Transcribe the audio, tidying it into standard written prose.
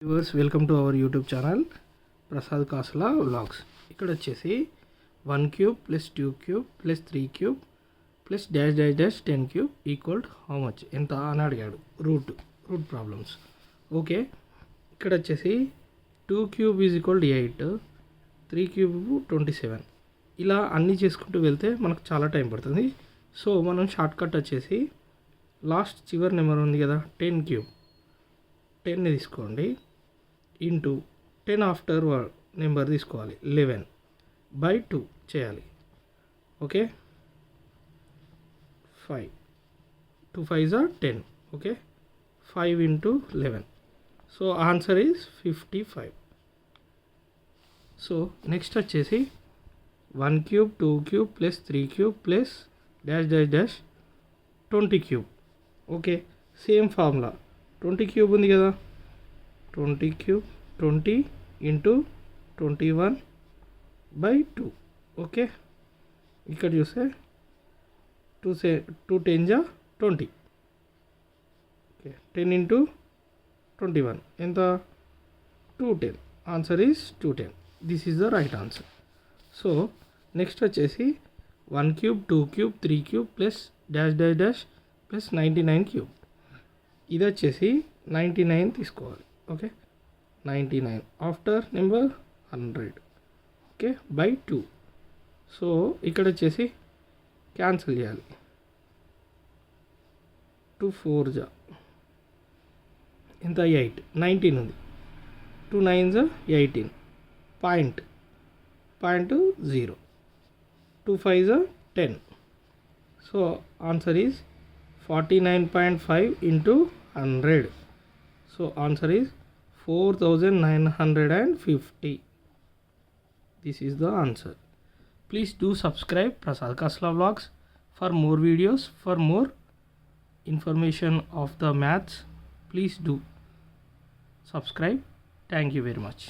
Viewers welcome to our YouTube channel Prasad కాసుల vlogs. ఇక్కడ వచ్చేసి 1 cube plus 2 cube plus 3 cube plus dash dash dash 10 cube equalled how much ఎంత అని అడిగాడు. Route problems. Okay, ఇక్కడ వచ్చేసి 2 క్యూబ్ ఈజ్ ఈక్వల్డ్ 8, 3 క్యూబ్ 27. ఇలా అన్నీ చేసుకుంటూ వెళ్తే మనకు చాలా టైం పడుతుంది. సో మనం షార్ట్ కట్ వచ్చేసి లాస్ట్ చివరి నెంబర్ ఉంది కదా 10 క్యూబ్, 10ని తీసుకోండి ఇంటూ 10 ఆఫ్టర్ నెంబర్ తీసుకోవాలి 11/2 చేయాలి. Okay, 5 2 5s are 10. Okay, 5 into 11. So answer is 55. So next వచ్చేసి 1 cube 2 cube plus 3 cube plus dash dash dash 20 cube. Okay, same formula 20 cube ఉంది కదా, 20 క్యూబ్ 20 ఇంటూ 21/2. ఓకే, ఇక్కడ చూస్తే 2 10s are 20. ఓకే, 10 ఇంటూ 21 ఎంత 210. Answer is 210. This is the right answer. So next వచ్చేసి 1 cube 2 cube 3 cube plus dash dash dash plus 99 cube. ఇది వచ్చేసి 99 తీసుకోవాలి. Okay, 99 after number 100. Okay, by 2. So ఇక్కడ వచ్చేసి cancel చేయాలి. 2 4s ఎంత 8, 19 ఉంది. 2 9s 18. Point 0. 2 5s 10. So answer is 49.5 into 100. So answer is 4950. This is the answer. Please do subscribe Prasad Kasla Vlogs for more videos, for more information of the maths. Please do subscribe. Thank you very much.